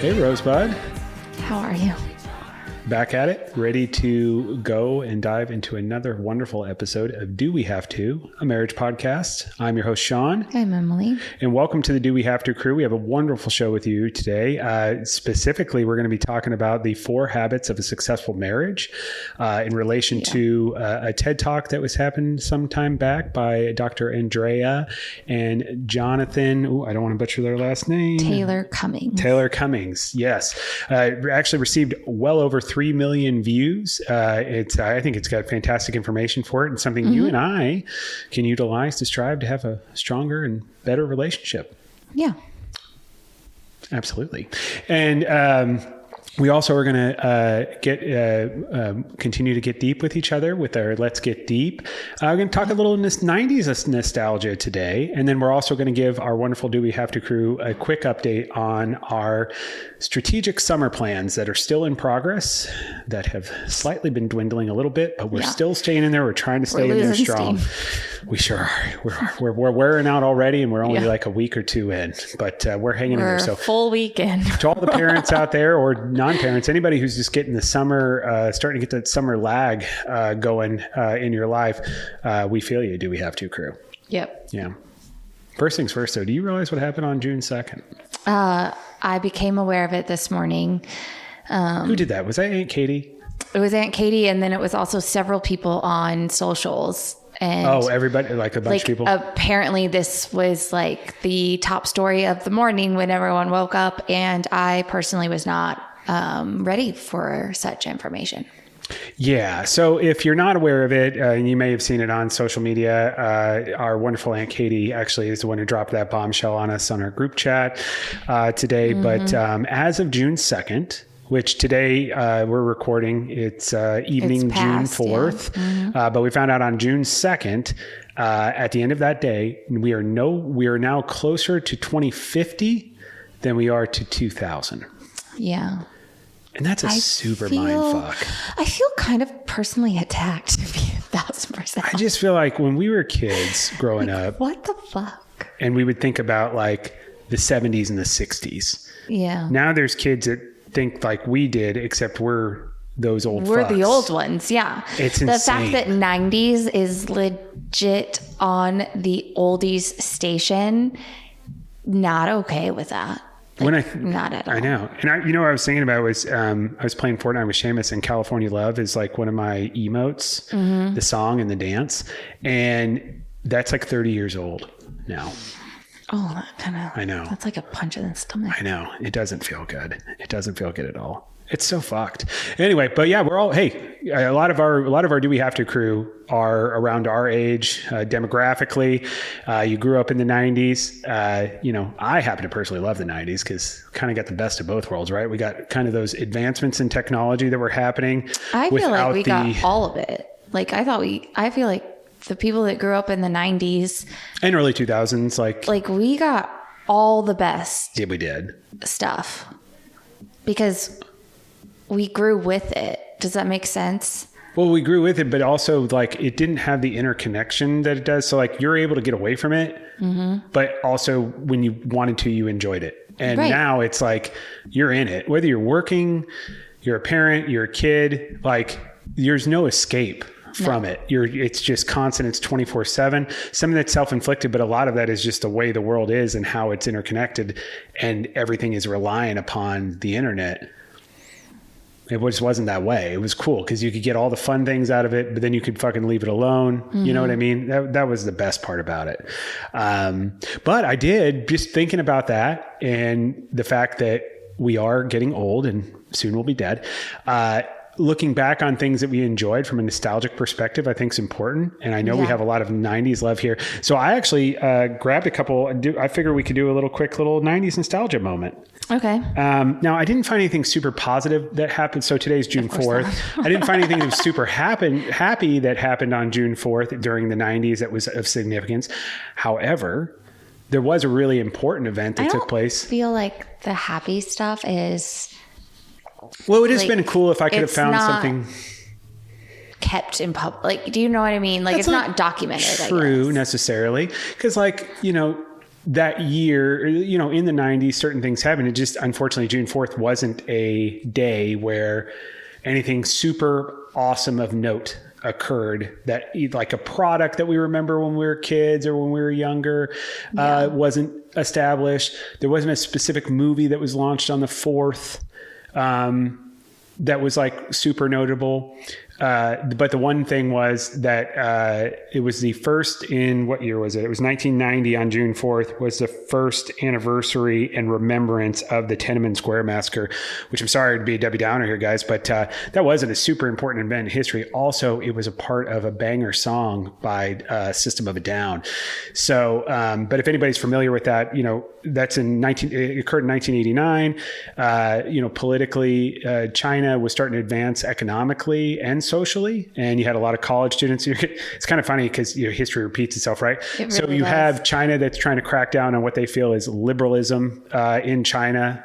Hey, Rosebud. How are you? Back at it, ready to go and dive into another wonderful episode of Do We Have To, a marriage podcast. I'm your host, Sean. I'm Emily. And welcome to the Do We Have To crew. We have a wonderful show with you today. Specifically, we're going to be talking about the 4 habits of a successful marriage in relation to a TED Talk that was happened some time back by Dr. Andrea and Jonathan. I don't want to butcher their last name. Taylor-Cummings. Taylor-Cummings, yes. Actually received well over 3 million views. I think it's got fantastic information for it and something you and I can utilize to strive to have a stronger and better relationship. Yeah. Absolutely. And we also are going to continue to get deep with each other with our Let's Get Deep. We're going to talk a little 90s nostalgia today. And then we're also going to give our wonderful Do We Have To crew a quick update on our strategic summer plans that are still in progress, that have slightly been dwindling a little bit, but we're still staying in there. We're trying to stay in there strong. Steam. We sure are. We're wearing out already, and we're only like a week or two in, but we're hanging in there. So full weekend. To all the parents out there or non-parents, anybody who's just getting the summer, starting to get that summer lag going in your life, we feel you. Do We Have To crew? Yep. Yeah. First things first, though, do you realize what happened on June 2nd? I became aware of it this morning. Who did that? Was that Aunt Katie? It was Aunt Katie, and then it was also several people on socials. And everybody, like a bunch of people? Apparently this was like the top story of the morning when everyone woke up, and I personally was not ready for such information. Yeah. So if you're not aware of it, and you may have seen it on social media, our wonderful Aunt Katie actually is the one who dropped that bombshell on us on our group chat today. But as of June 2nd, which today we're recording, it's evening June 4th. Yeah. But we found out on June 2nd, at the end of that day, we are now closer to 2050 than we are to 2000. Yeah. And that's a super mind fuck. I feel kind of personally attacked, to be 1,000%. I just feel like when we were kids growing up. What the fuck? And we would think about like the 70s and the 60s. Yeah. Now there's kids that think like we did, except we're those old We're fucks. The old ones, yeah. It's the insane. fact that 90s is legit on the oldies station, not okay with that. Not at all. I know. And what I was thinking about was I was playing Fortnite with Seamus, and California Love is like one of my emotes, the song and the dance. And that's like 30 years old now. Oh, that kind of. I know. That's like a punch in the stomach. I know. It doesn't feel good. It doesn't feel good at all. It's so fucked. Anyway, but yeah, we're all, a lot of our Do We Have To crew are around our age, demographically. You grew up in the 90s. I happen to personally love the 90s because kind of got the best of both worlds, right? We got kind of those advancements in technology that were happening. I feel like we got all of it. I feel like the people that grew up in the 90s and early 2000s, like we got all the best. Yeah, we did. Stuff because we grew with it. Does that make sense? Well, we grew with it, but also like it didn't have the interconnection that it does. So like you're able to get away from it, but also when you wanted to, you enjoyed it. And now it's like you're in it, whether you're working, you're a parent, you're a kid, like there's no escape from it. It's just constant. It's 24/7. Some of that's self-inflicted, but a lot of that is just the way the world is and how it's interconnected, and everything is relying upon the internet. It just wasn't that way. It was cool because you could get all the fun things out of it, but then you could fucking leave it alone. You know what I mean? That was the best part about it. But I did, just thinking about that and the fact that we are getting old and soon we'll be dead. Looking back on things that we enjoyed from a nostalgic perspective, I think is important. And I know we have a lot of 90s love here. So I actually grabbed a couple. I figured we could do a little quick little 90s nostalgia moment. Okay. Now, I didn't find anything super positive that happened. So today's June 4th. I didn't find anything that was super happy that happened on June 4th during the 90s that was of significance. However, there was a really important event that took place. I feel like the happy stuff is... Well, it would have been cool if I could have found something kept in public. Like, do you know what I mean? Like, it's not documented. True, necessarily. Because, like, that year, in the 90s, certain things happened. It just, unfortunately, June 4th wasn't a day where anything super awesome of note occurred, that like a product that we remember when we were kids or when we were younger wasn't established. There wasn't a specific movie that was launched on the 4th that was like super notable. But the one thing was that it was the first in, what year was it? It was 1990 on June 4th was the first anniversary and remembrance of the Tiananmen Square massacre, which I'm sorry to be a Debbie Downer here, guys, but that wasn't a super important event in history. Also, it was a part of a banger song by System of a Down. So, but if anybody's familiar with that, that's it occurred in 1989. Politically, China was starting to advance economically and socially, and you had a lot of college students. It's kind of funny because history repeats itself, right? It really so you does. have China that's trying to crack down on what they feel is liberalism in China,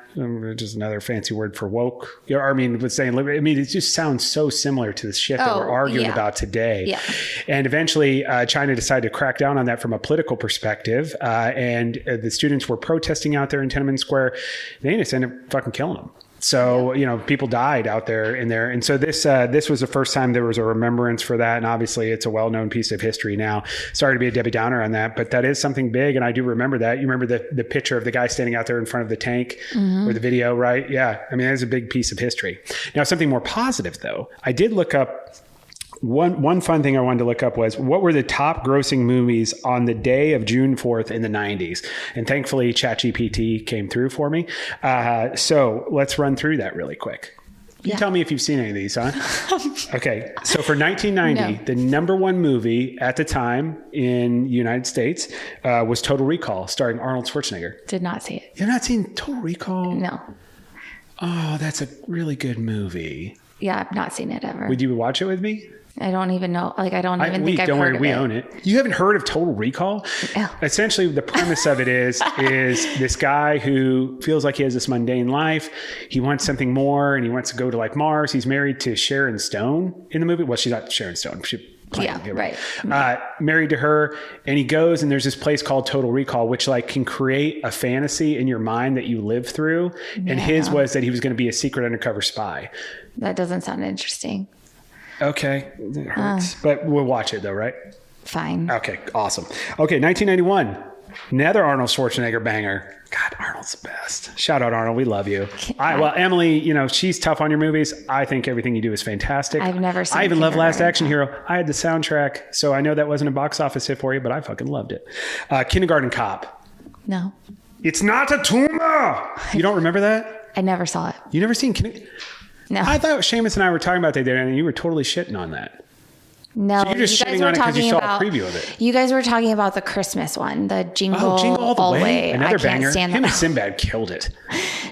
just another fancy word for woke. It just sounds so similar to the shit that we're arguing about today. Yeah. And eventually, China decided to crack down on that from a political perspective, and the students were protesting out there in Tiananmen Square. They just ended up fucking killing them. So, people died out there in there. And so this was the first time there was a remembrance for that. And obviously it's a well-known piece of history now. Sorry to be a Debbie Downer on that, but that is something big. And I do remember that. You remember the picture of the guy standing out there in front of the tank or the video, right? Yeah. I mean, that is a big piece of history. Now, something more positive though, I did look up one fun thing I wanted to look up was what were the top grossing movies on the day of June 4th in the 90s? And thankfully ChatGPT came through for me. So let's run through that really quick. You tell me if you've seen any of these, huh? Okay. So for 1990, the number one movie at the time in the United States was Total Recall, starring Arnold Schwarzenegger. Did not see it. You've not seen Total Recall? No. Oh, that's a really good movie. Yeah, I've not seen it ever. Would you watch it with me? I don't even know. Like, I don't even think I've heard of it. We own it. You haven't heard of Total Recall? No. Essentially, the premise of it is this guy who feels like he has this mundane life. He wants something more, and he wants to go to like Mars. He's married to Sharon Stone in the movie. Well, she's not Sharon Stone. Married to her, and he goes, and there's this place called Total Recall, which like can create a fantasy in your mind that you live through. Yeah. And his was that he was going to be a secret undercover spy. That doesn't sound interesting. Okay. It hurts. But we'll watch it though, right? Fine. Okay. Awesome. Okay. 1991. Another Arnold Schwarzenegger banger. God, Arnold's the best. Shout out, Arnold. We love you. Well, Emily, she's tough on your movies. I think everything you do is fantastic. I've never seen I even love Last Action Hero. I had the soundtrack, so I know that wasn't a box office hit for you, but I fucking loved it. Kindergarten Cop. No. It's not a tumor. You don't remember that? I never saw it. You never seen Kindergarten? No. I thought Seamus and I were talking about that the other day, and you were totally shitting on that. No, so you're just shitting on it because you saw a preview of it. You guys were talking about the Christmas one, the Jingle All the Way. Another banger. Stand Him and Sinbad killed it.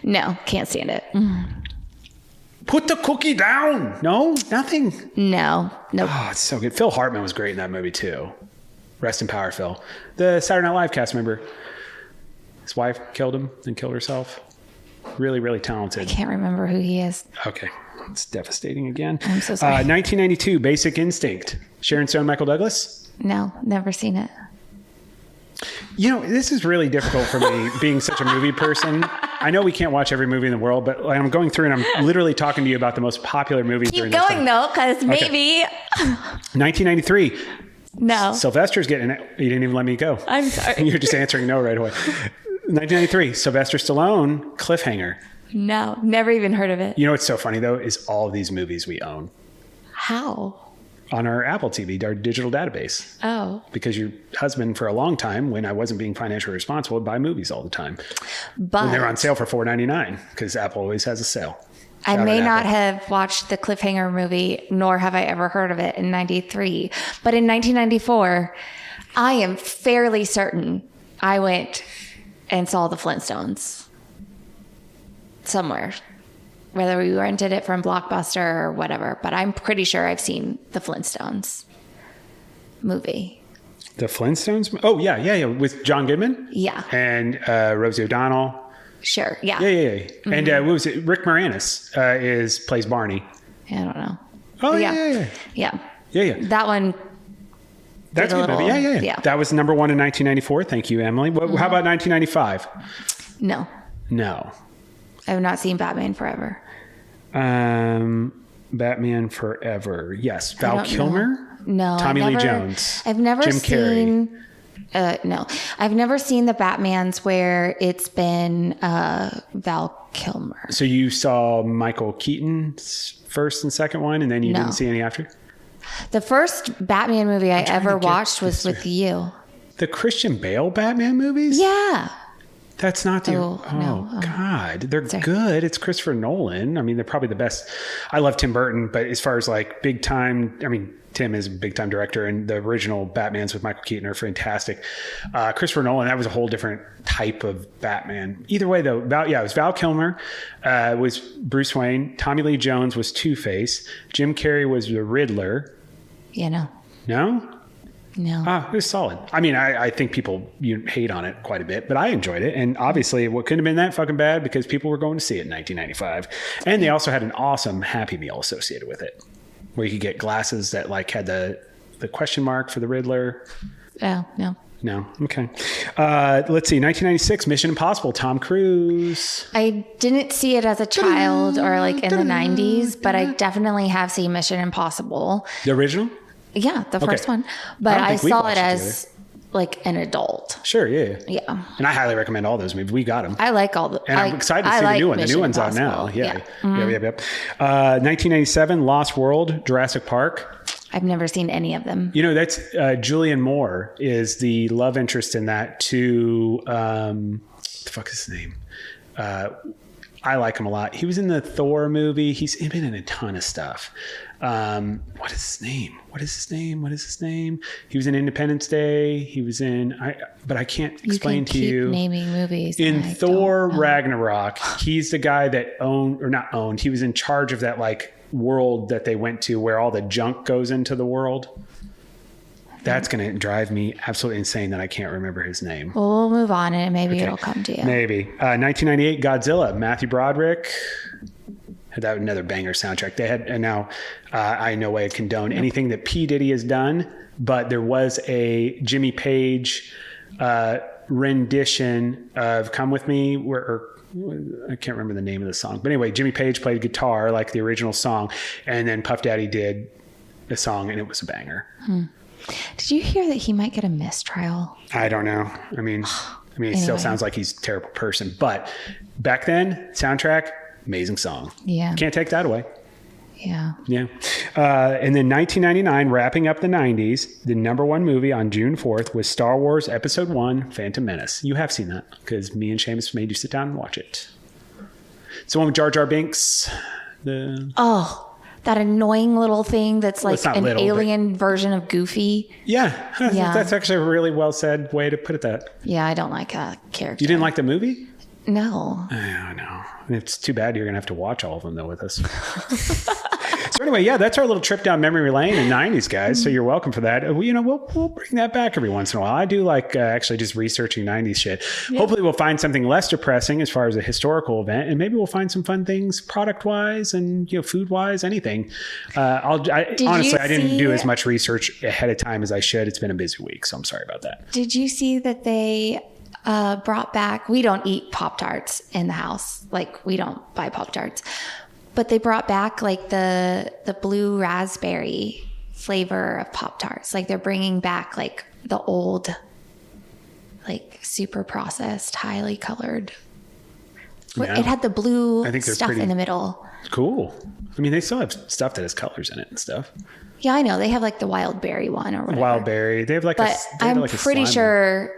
No, can't stand it. Put the cookie down. No, nothing. No, nope. Oh, it's so good. Phil Hartman was great in that movie too. Rest in power, Phil. The Saturday Night Live cast member. His wife killed him and killed herself. Really, really talented. I can't remember who he is. Okay. It's devastating again. I'm so sorry. 1992, Basic Instinct. Sharon Stone, Michael Douglas? No, never seen it. This is really difficult for me being such a movie person. I know we can't watch every movie in the world, but I'm going through and I'm literally talking to you about the most popular movies. Keep going though, because maybe. 1993. No. Sylvester's getting it. You didn't even let me go. I'm sorry. You're just answering no right away. 1993, Sylvester Stallone, Cliffhanger. No, never even heard of it. What's so funny though is all of these movies we own. How? On our Apple TV, our digital database. Oh. Because your husband, for a long time, when I wasn't being financially responsible, would buy movies all the time. But when they were on sale for $4.99, because Apple always has a sale. I may not have watched the Cliffhanger movie, nor have I ever heard of it in 93. But in 1994, I am fairly certain I went and saw the Flintstones somewhere, whether we rented it from Blockbuster or whatever, but I'm pretty sure I've seen the Flintstones movie. The Flintstones? Oh, yeah. With John Goodman? Yeah. And Rosie O'Donnell. Sure, yeah. Yeah. Mm-hmm. And what was it? Rick Moranis plays Barney. I don't know. Oh, yeah. Yeah. That one. That's a good movie. Yeah. That was number one in 1994. Thank you, Emily. How about 1995? No. I have not seen Batman Forever. Batman Forever. Yes. Val Kilmer? No. Tommy Lee Jones. I've never Jim seen... Carrey. No. I've never seen the Batmans where it's been Val Kilmer. So you saw Michael Keaton's first and second one, and then you didn't see any after? The first Batman movie I ever watched was with you. The Christian Bale Batman movies? Yeah. That's not the... God. They're good. It's Christopher Nolan. I mean, they're probably the best. I love Tim Burton, but as far as like big time... I mean, Tim is a big time director, and the original Batmans with Michael Keaton are fantastic. Christopher Nolan, that was a whole different type of Batman. Either way, though, it was Val Kilmer, was Bruce Wayne. Tommy Lee Jones was Two-Face. Jim Carrey was the Riddler. Yeah, no. No? No. It was solid. I mean, I think people hate on it quite a bit, but I enjoyed it. And obviously, it couldn't have been that fucking bad because people were going to see it in 1995. And they also had an awesome Happy Meal associated with it, where you could get glasses that like had the question mark for the Riddler. Oh, no. No. Okay. Let's see. 1996, Mission Impossible, Tom Cruise. I didn't see it as a child or like in the 90s, but I definitely have seen Mission Impossible. The original? Yeah, the first one. But I saw it as like an adult. Sure, yeah. Yeah. And I highly recommend all those movies. We got them. I like all the... And I'm excited to see the new one. The new one's out now. Yeah. Yep. 1997, Lost World, Jurassic Park. I've never seen any of them. You know, that's Julianne Moore is the love interest in that to... what the fuck is his name? I like him a lot. He was in the Thor movie. He's been in a ton of stuff. What is his name? He was in Independence Day. He was in, but I can't explain to you. Keep naming movies. In Thor Ragnarok, he's the guy that owned. He was in charge of that like world that they went to where all the junk goes into the world. That's going to drive me absolutely insane that I can't remember his name. Well, we'll move on and maybe it'll come to you. Maybe. 1998, Godzilla, Matthew Broderick. That was another banger soundtrack. They had, and now I in no way condone anything that P. Diddy has done, but there was a Jimmy Page rendition of Come With Me, I can't remember the name of the song. But anyway, Jimmy Page played guitar like the original song, and then Puff Daddy did the song, and it was a banger. Did you hear that he might get a mistrial? I don't know. I mean, it still sounds like he's a terrible person. But back then, soundtrack, amazing song. Yeah. Can't take that away. Yeah. Yeah. And then 1999, wrapping up the 90s, the number one movie on June 4th was Star Wars Episode 1, Phantom Menace. You have seen that because me and Seamus made you sit down and watch it. It's the one with Jar Jar Binks. That annoying little thing that's like an alien version of Goofy. Yeah. That's actually a really well said way to put it that. Yeah, I don't like that character. You didn't like the movie? No. I know. It's too bad you're going to have to watch all of them, though, with us. So anyway, yeah, that's our little trip down memory lane in the 90s, guys. So you're welcome for that. We'll bring that back every once in a while. I do like actually just researching 90s shit. Yeah. Hopefully we'll find something less depressing as far as a historical event, and maybe we'll find some fun things product-wise and food-wise, anything. Honestly, I didn't do as much research ahead of time as I should. It's been a busy week, so I'm sorry about that. Did you see that they... brought back, we don't eat Pop-Tarts in the house. Like, we don't buy Pop-Tarts. But they brought back, like, the blue raspberry flavor of Pop-Tarts. Like, they're bringing back, like, the old, like, super processed, highly colored. Yeah. It had the blue stuff in the middle. Cool. I mean, they still have stuff that has colors in it and stuff. Yeah, I know. They have, like, the wild berry one or whatever. Wild berry. They have, like, I'm pretty sure...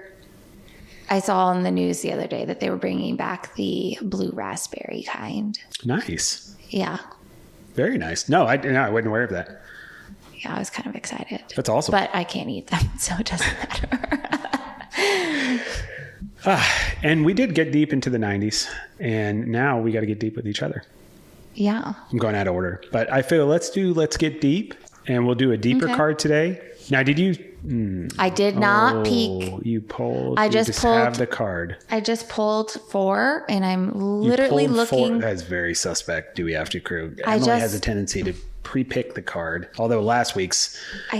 I saw on the news the other day that they were bringing back the blue raspberry kind. Nice. Yeah. Very nice. No, I wasn't aware of that. Yeah, I was kind of excited. That's awesome. But I can't eat them, so it doesn't matter. And we did get deep into the 90s, and now we got to get deep with each other. Yeah. I'm going out of order, but I feel let's get deep, and we'll do a deeper card today. Now, did you... I did not peek. You pulled. I just pulled, have the card. I just pulled 4, and I'm literally looking. 4. That's very suspect. Dewey After Crew. Emily has a tendency to pre-pick the card. Although last week's, I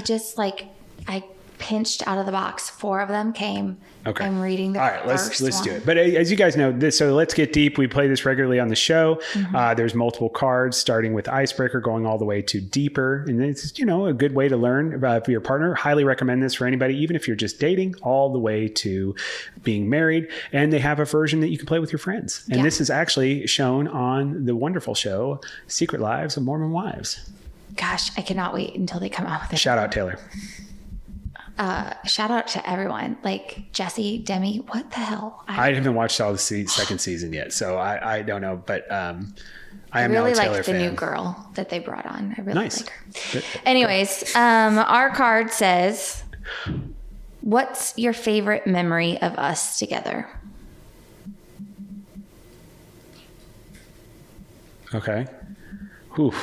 pinched out of the box. 4 of them came. Okay. I'm reading the All right, let's one. do it. But as you guys know, so let's get deep. We play this regularly on the show. There's multiple cards, starting with icebreaker, going all the way to deeper. And it's, a good way to learn about your partner. Highly recommend this for anybody, even if you're just dating, all the way to being married. And they have a version that you can play with your friends. And this is actually shown on the wonderful show, Secret Lives of Mormon Wives. Gosh, I cannot wait until they come out with it. Shout out, Taylor. Shout out to everyone, like Jesse, Demi. What the hell? I haven't watched all the second season yet, so I don't know. But I am really now a Taylor like the fan. New girl that they brought on. I really Nice. like her. Anyways, our card says, "What's your favorite memory of us together?" Okay. Whew.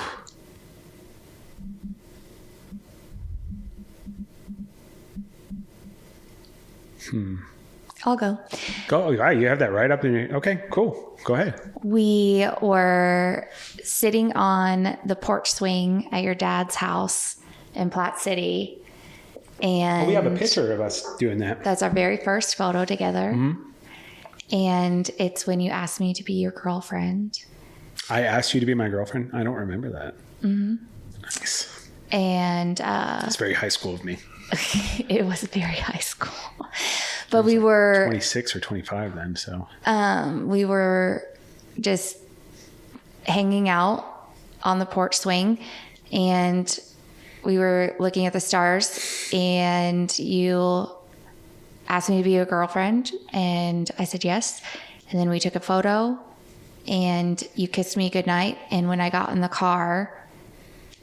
I'll go. Go. All right, you have that right up in your... Okay, cool. Go ahead. We were sitting on the porch swing at your dad's house in Platte City. And We have a picture of us doing that. that's our very first photo together. And it's when you asked me to be your girlfriend. I asked you to be my girlfriend. I don't remember that. Nice. And That's very high school of me. it was very high school. But we were 26 or 25 then, so. we were just hanging out on the porch swing, and we were looking at the stars, and you asked me to be your girlfriend, and I said yes. And then we took a photo, and you kissed me goodnight. And when I got in the car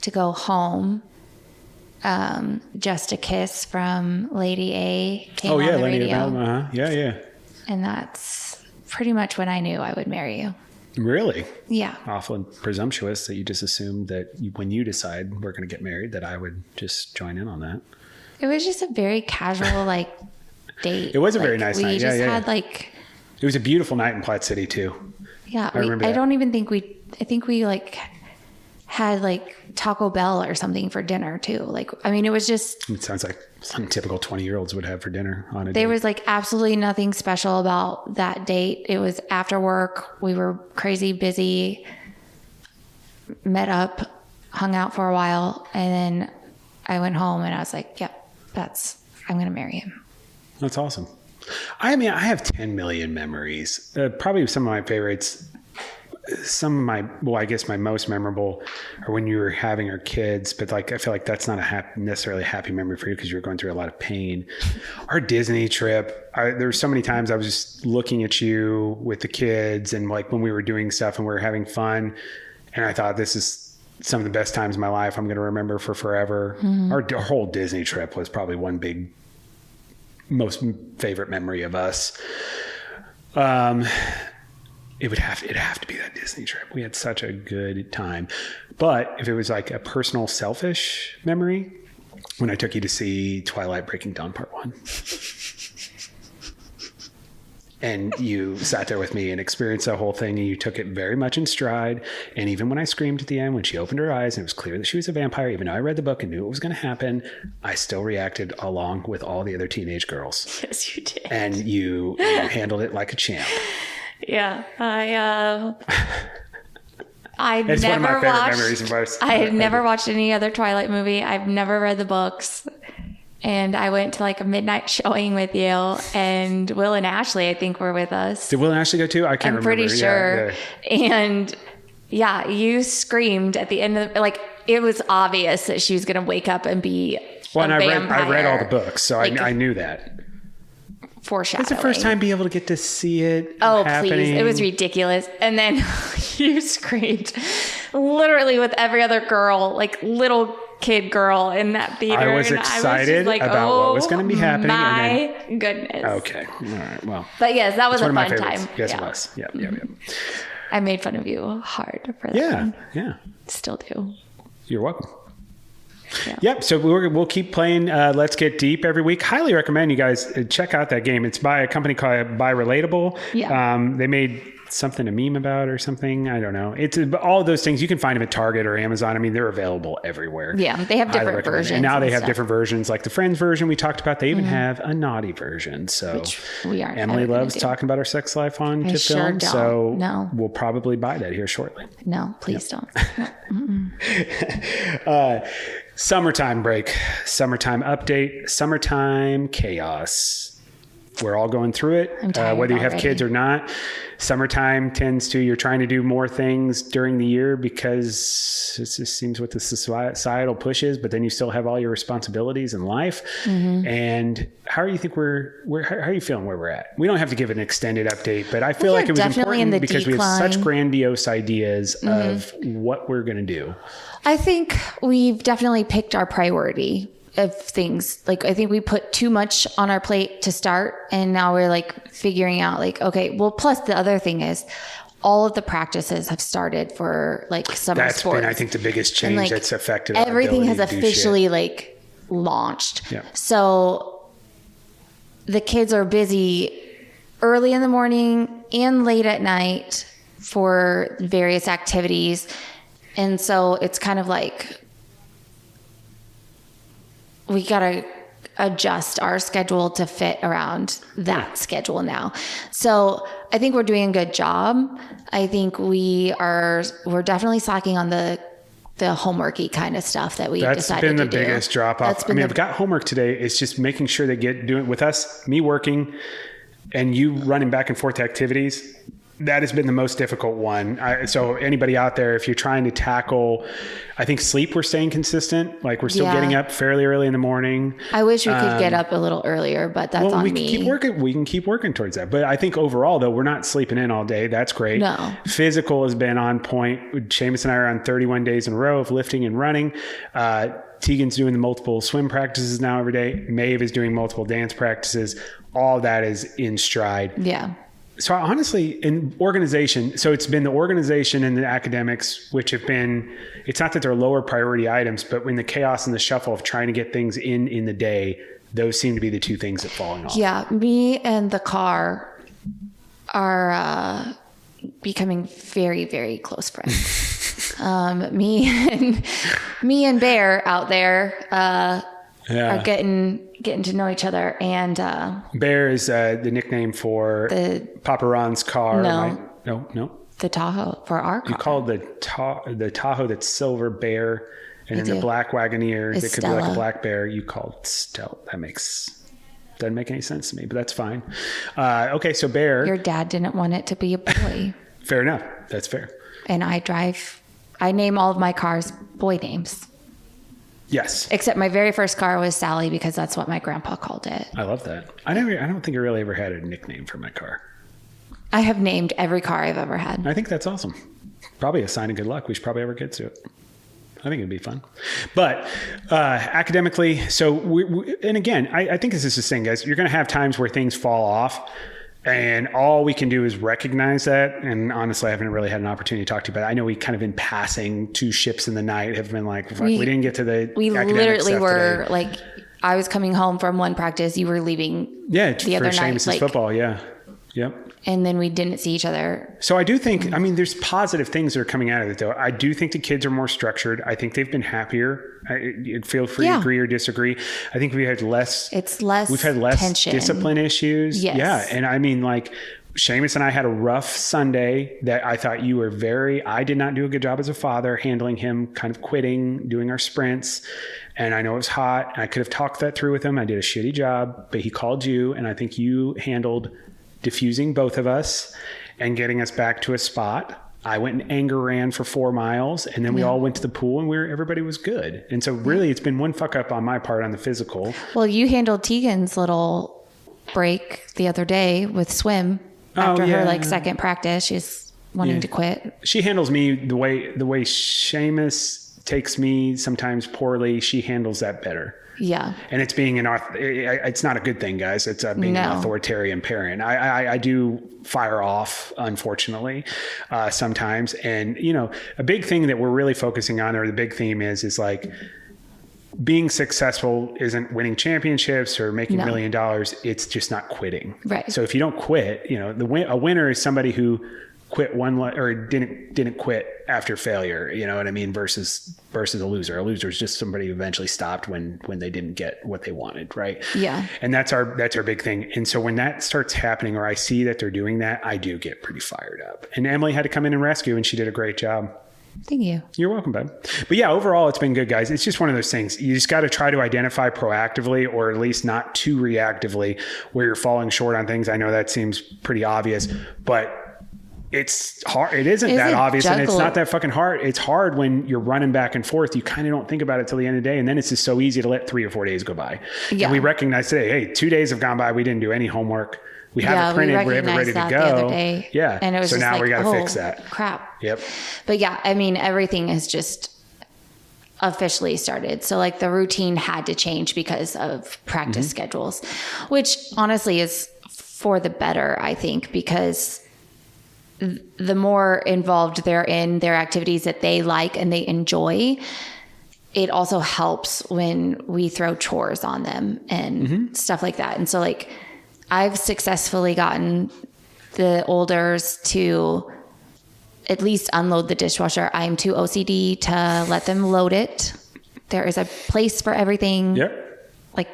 to go home, Just a Kiss from Lady A came on the Lady radio. A. Yeah. And that's pretty much when I knew I would marry you. Really? Yeah. Awful presumptuous that you just assumed that when you decide we're going to get married, that I would just join in on that. It was just a very casual, date. It was a very nice night. We just had It was a beautiful night in Platte City too. yeah. I remember that. I don't even think I think we had Taco Bell or something for dinner too. It was just, It sounds like something typical 20-year-olds would have for dinner on a date. there was absolutely nothing special about that date. It was after work. We were crazy busy, met up, hung out for a while. And then I went home and I was like, yep, I'm going to marry him. That's awesome. I have 10 million memories. Probably some of my favorites. I guess my most memorable are when you were having our kids, but I feel like that's not necessarily a happy memory for you because you were going through a lot of pain. Our Disney trip, there were so many times I was just looking at you with the kids and when we were doing stuff and we were having fun. And I thought, this is some of the best times of my life I'm going to remember for forever. Our whole Disney trip was probably one big, most favorite memory of us. It'd have to be that Disney trip. We had such a good time. But if it was a personal, selfish memory, when I took you to see Twilight Breaking Dawn Part 1. And you sat there with me and experienced the whole thing, and you took it very much in stride. And even when I screamed at the end, when she opened her eyes and it was clear that she was a vampire, even though I read the book and knew what was going to happen, I still reacted along with all the other teenage girls. Yes, you did. And you handled it like a champ. Yeah. I It's never one of my favorite watched, memories of ours. I had never watched any other Twilight movie. I've never read the books. And I went to a midnight showing with you, and Will and Ashley, I think, were with us. Did Will and Ashley go too? I can't remember. I'm pretty sure. Yeah. And you screamed at the end of it was obvious that she was going to wake up and be Well, and vampire. I read all the books, so I knew that. Foreshadowing. It's the first time being able to get to see it happening. Please. It was ridiculous. And then you screamed literally with every other girl, little kid girl in that theater. I was excited about what was going to be happening. My goodness. Okay. All right. Well. But yes, that was a fun time. Yes, it was. Yeah. I made fun of you hard for that. Yeah. Still do. You're welcome. Yeah. Yep. So we'll keep playing Let's Get Deep every week. Highly recommend you guys check out that game. It's by a company called By Relatable. Yeah. They made something to meme about or something. I don't know. It's all of those things. You can find them at Target or Amazon. I mean, they're available everywhere. Yeah. They have different versions. And now they have different versions, like the Friends version we talked about. They even have a naughty version. So which we aren't. Emily loves talking about our sex life on Tip Film. Don't. So no. We'll probably buy that here shortly. No, please don't. Summertime break, summertime update, summertime chaos. We're all going through it, whether you have kids or not. Summertime tends to, you're trying to do more things during the year because it just seems what the societal push is, but then you still have all your responsibilities in life. And how are you feeling where we're at? We don't have to give an extended update, but I feel like it was important because we have such grandiose ideas of what we're going to do. I think we've definitely picked our priority of things. Like, I think we put too much on our plate to start, and now we're like figuring out like, okay, well, plus the other thing is all of the practices have started for like summer sports. That's been, I think, the biggest change that's affected our everything has ability to officially like launched. Yeah. So the kids are busy early in the morning and late at night for various activities. And so it's kind of like, we got to adjust our schedule to fit around that schedule now. So I think we're doing a good job. I think we're definitely slacking on the homeworky kind of stuff that we decided to do. That's been the biggest drop off. I mean, I've got homework today. It's just making sure they doing with us, me working and you running back and forth activities. That has been the most difficult one. So anybody out there, if you're trying to tackle, I think sleep, we're staying consistent. Like we're still getting up fairly early in the morning. I wish we could get up a little earlier, but that's on me. We can keep working towards that. But I think overall, though, we're not sleeping in all day. That's great. No. Physical has been on point. Seamus and I are on 31 days in a row of lifting and running. Tegan's doing the multiple swim practices now every day. Maeve is doing multiple dance practices. All that is in stride. Yeah. So honestly, in organization, so it's been the organization and the academics, which have been, it's not that they're lower priority items, but when the chaos and the shuffle of trying to get things in the day, those seem to be the two things that falling off. Yeah. Me and the car are becoming very, very close friends. me and Bear out there are getting to know each other. And Bear is the nickname for Papa Ron's car. No. The Tahoe for our car. You called the Tahoe that's silver Bear, and then the black Wagoneer that could be like a black bear. You called Stella. Doesn't make any sense to me, but that's fine. Okay, so Bear. Your dad didn't want it to be a boy. Fair enough. That's fair. And I name all of my cars boy names. Yes. Except my very first car was Sally because that's what my grandpa called it. I love that. I don't think I really ever had a nickname for my car. I have named every car I've ever had. I think that's awesome. Probably a sign of good luck. We should probably ever get to it. I think it'd be fun. But academically, so and again, I think this is the thing, guys. You're going to have times where things fall off. And all we can do is recognize that. And honestly, I haven't really had an opportunity to talk to you, but I know we kind of in passing, two ships in the night have been like, we didn't get to the We literally were today. Like, I was coming home from one practice. You were leaving the other night. Seamus' football. Yeah. Yep. And then we didn't see each other. So I do think, there's positive things that are coming out of it though. I do think the kids are more structured. I think they've been happier. Feel free to agree or disagree. I think we've had less tension. Discipline issues. Yes. Yeah. And Seamus and I had a rough Sunday that I thought I did not do a good job as a father handling him kind of quitting, doing our sprints. And I know it was hot. And I could have talked that through with him. I did a shitty job, but he called you. And I think you handled diffusing both of us and getting us back to a spot. I went and anger ran for 4 miles, and then we all went to the pool and everybody was good. And so really it's been one fuck up on my part on the physical. Well, you handled Tegan's little break the other day with swim after her second practice. She's wanting to quit. She handles me the way Seamus takes me sometimes poorly. She handles that better. Yeah. And it's it's not a good thing, guys. It's being an authoritarian parent. I do fire off, unfortunately, sometimes. And, a big thing that we're really focusing on, or the big theme is like, being successful isn't winning championships or making $1 million. It's just not quitting. Right. So if you don't quit, you know, a winner is somebody who quit or didn't quit after failure. You know what I mean? Versus a loser. A loser is just somebody who eventually stopped when they didn't get what they wanted. Right. Yeah. And that's our big thing. And so when that starts happening, or I see that they're doing that, I do get pretty fired up. And Emily had to come in and rescue, and she did a great job. Thank you. You're welcome, babe. But yeah, overall, it's been good, guys. It's just one of those things. You just got to try to identify proactively, or at least not too reactively, where you're falling short on things. I know that seems pretty obvious, but it's hard. It isn't that obvious, and it's not that fucking hard. It's hard when you're running back and forth. You kind of don't think about it till the end of the day, and then it's just so easy to let 3 or 4 days go by. Yeah. And we recognize today, hey, 2 days have gone by. We didn't do any homework. We have it printed. We have it ready to go. The other day. Yeah. And it was so just now like, we got to fix that. Crap. Yep. But yeah, I mean, everything has just officially started. So like the routine had to change because of practice schedules, which honestly is for the better, I think, because the more involved they're in their activities that they like and they enjoy, it also helps when we throw chores on them and stuff like that. And so like, I've successfully gotten the olders to at least unload the dishwasher. I'm too OCD to let them load it. There is a place for everything. Yep. Like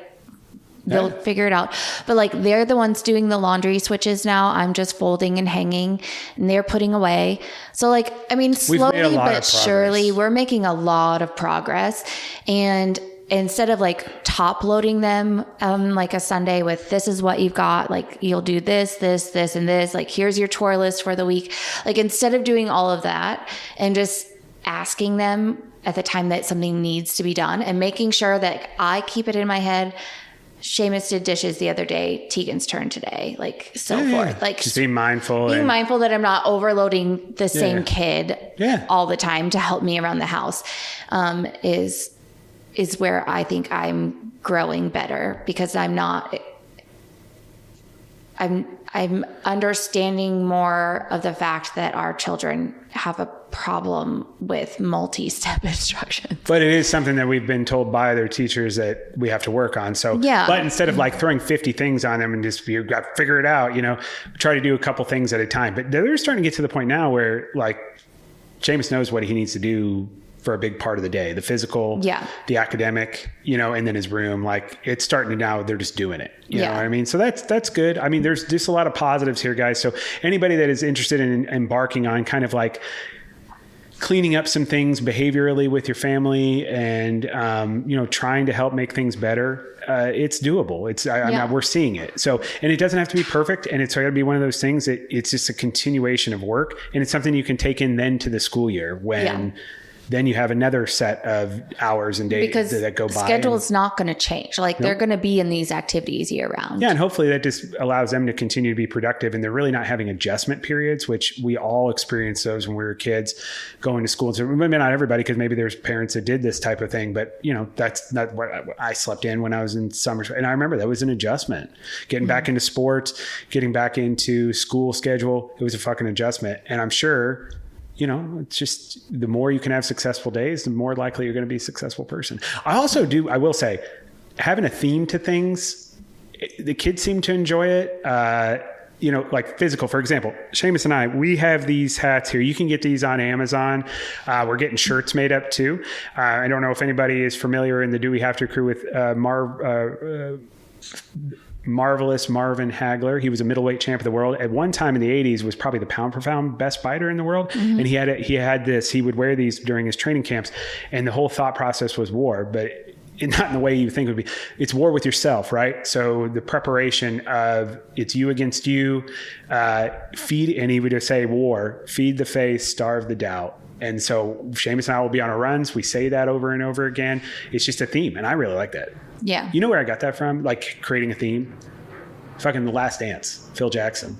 they'll figure it out. But like they're the ones doing the laundry switches now. I'm just folding and hanging, and they're putting away. So like, I mean, slowly but surely we're making a lot of progress. And instead of like top loading them like a Sunday with, this is what you've got, like you'll do this, this, this, and this, like here's your chore list for the week. Like instead of doing all of that and just asking them at the time that something needs to be done and making sure that I keep it in my head, Seamus did dishes the other day, Tegan's turn today, like so forth. Like just being mindful that I'm not overloading the same kid all the time to help me around the house is where I think I'm growing better, because I'm understanding more of the fact that our children have a problem with multi-step instructions. But it is something that we've been told by their teachers that we have to work on. So, but instead of like throwing 50 things on them and just, you got to figure it out, you know, try to do a couple things at a time. But they're starting to get to the point now where like Seamus knows what he needs to do for a big part of the day, the physical, the academic, you know, and then his room, like it's starting to now they're just doing it. You know what I mean? So that's good. I mean, there's just a lot of positives here, guys. So anybody that is interested in embarking on kind of like cleaning up some things behaviorally with your family and, you know, trying to help make things better, it's doable. I mean, we're seeing it. So, and it doesn't have to be perfect. And it's got to be one of those things that it's just a continuation of work. And it's something you can take in then to the school year when then you have another set of hours and days that go by. Because schedule is not going to change. Like they're going to be in these activities year round. Yeah. And hopefully that just allows them to continue to be productive, and they're really not having adjustment periods, which we all experienced those when we were kids going to school. So maybe not everybody, because maybe there's parents that did this type of thing, but you know, that's not what I slept in when I was in summer. And I remember that was an adjustment, getting back into sports, getting back into school schedule. It was a fucking adjustment. And I'm sure, you know, it's just the more you can have successful days, the more likely you're going to be a successful person. I will say, having a theme to things, the kids seem to enjoy it. You know, like physical, for example, Seamus and I, we have these hats here. You can get these on Amazon. We're getting shirts made up too. I don't know if anybody is familiar in the Do We Have to crew with Marvelous Marvin Hagler. He was a middleweight champ of the world. At one time in the 80s was probably the pound for pound best fighter in the world. And he would wear these during his training camps. And the whole thought process was war, but not in the way you think it would be. It's war with yourself, right? So the preparation of it's you against you, feed, and he would just say war, feed the faith, starve the doubt. And so Seamus and I will be on our runs. We say that over and over again. It's just a theme. And I really like that. Yeah. You know where I got that from? Like creating a theme? Fucking The Last Dance, Phil Jackson.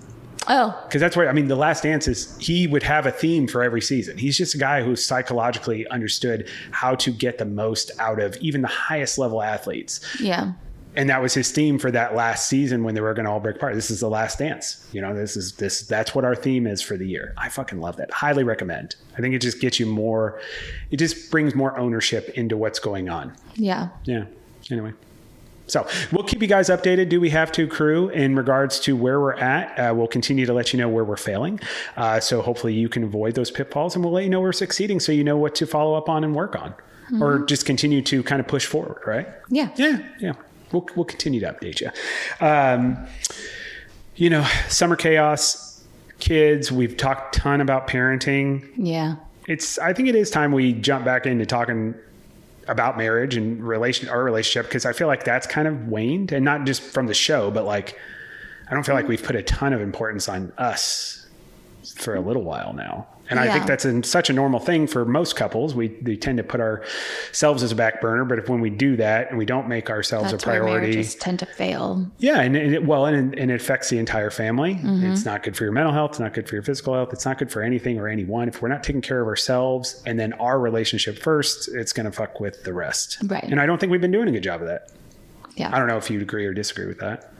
Oh. Because that's where, I mean, The Last Dance is, he would have a theme for every season. He's just a guy who psychologically understood how to get the most out of even the highest level athletes. Yeah. And that was his theme for that last season when they were going to all break apart. This is the last dance. You know, that's what our theme is for the year. I fucking love that. Highly recommend. I think it just gets you more, it just brings more ownership into what's going on. Yeah. Yeah. Anyway. So we'll keep you guys updated. Do We Have To crew in regards to where we're at. We'll continue to let you know where we're failing. So hopefully you can avoid those pitfalls, and we'll let you know we're succeeding so you know what to follow up on and work on, or just continue to kind of push forward. Right. Yeah. Yeah. Yeah. We'll continue to update you. You know, summer chaos, kids, we've talked a ton about parenting. Yeah. I think it is time we jump back into talking about marriage and our relationship, because I feel like that's kind of waned, and not just from the show, but like, I don't feel like we've put a ton of importance on us for a little while now. And I think that's such a normal thing for most couples. We tend to put ourselves as a back burner, but when we do that and we don't make ourselves a priority, where marriages tend to fail. Yeah. And it affects the entire family. It's not good for your mental health. It's not good for your physical health. It's not good for anything or anyone. If we're not taking care of ourselves and then our relationship first, it's going to fuck with the rest. Right. And I don't think we've been doing a good job of that. Yeah. I don't know if you'd agree or disagree with that.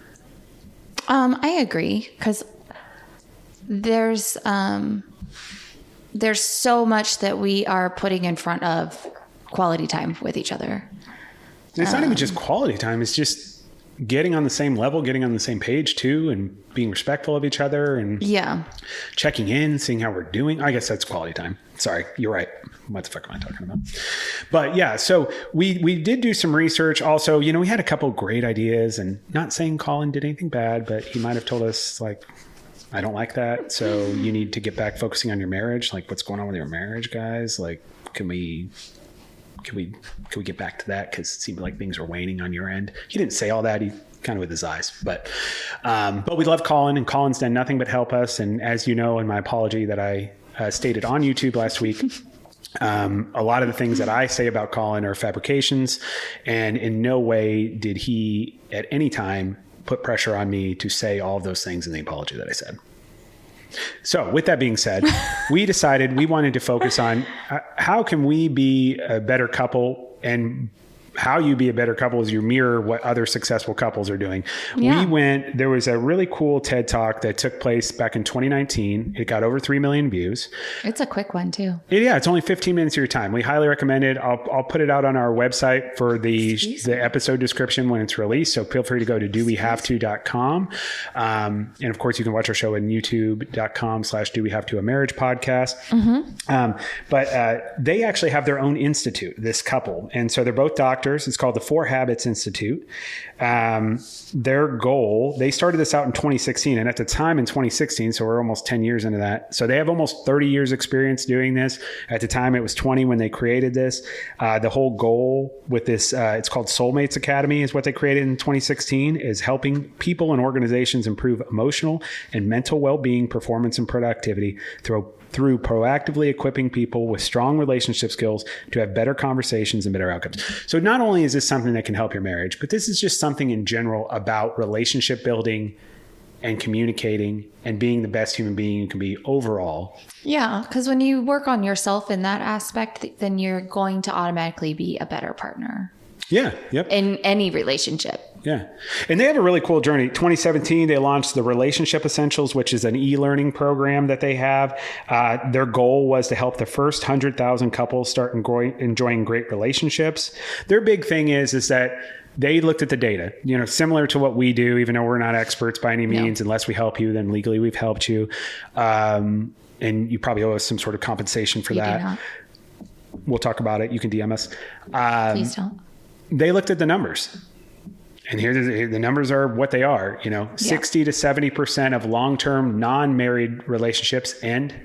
I agree, because there's so much that we are putting in front of quality time with each other. And it's not even just quality time. It's just getting on the same level, getting on the same page too, and being respectful of each other, and checking in, seeing how we're doing. I guess that's quality time. Sorry, you're right. What the fuck am I talking about? But yeah, so we did do some research. Also, you know, we had a couple great ideas, and not saying Colin did anything bad, but he might have told us like, I don't like that. So you need to get back focusing on your marriage. Like, what's going on with your marriage, guys? Like, can we get back to that? Because it seemed like things were waning on your end. He didn't say all that. He kind of with his eyes, but we love Colin, and Colin's done nothing but help us. And as you know, in my apology that I stated on YouTube last week, a lot of the things that I say about Colin are fabrications, and in no way did he at any time put pressure on me to say all of those things in the apology that I said. So with that being said, we decided we wanted to focus on how can we be a better couple, and how you be a better couple is you mirror what other successful couples are doing. Yeah. There was a really cool TED Talk that took place back in 2019. It got over 3 million views. It's a quick one too. It's only 15 minutes of your time. We highly recommend it. I'll put it out on our website for the episode description when it's released. So feel free to go to dowehavto.com. And of course you can watch our show at youtube.com/dowehavto, a marriage podcast. But they actually have their own institute, this couple. And so they're both doctors. It's called the 4 Habits Institute. Their goal, they started this out in 2016. And at the time in 2016, so we're almost 10 years into that. So they have almost 30 years experience doing this. At the time, it was 20 when they created this. The whole goal with this, it's called Soulmates Academy, is what they created in 2016, is helping people and organizations improve emotional and mental well-being, performance, and productivity through proactively equipping people with strong relationship skills to have better conversations and better outcomes. So not only is this something that can help your marriage, but this is just something in general about relationship building and communicating and being the best human being you can be overall. Yeah, because when you work on yourself in that aspect, then you're going to automatically be a better partner. Yeah. Yep. In any relationship. Yeah. And they have a really cool journey. 2017, they launched the Relationship Essentials, which is an e-learning program that they have. Their goal was to help the first 100,000 couples start enjoying great relationships. Their big thing is that they looked at the data, similar to what we do, even though we're not experts by any means. No. Unless we help you, then legally we've helped you. And you probably owe us some sort of compensation for that. Do not. We'll talk about it. You can DM us. Please don't. They looked at the numbers. And here the numbers are what they are. 60 to 70% of long-term non-married relationships end.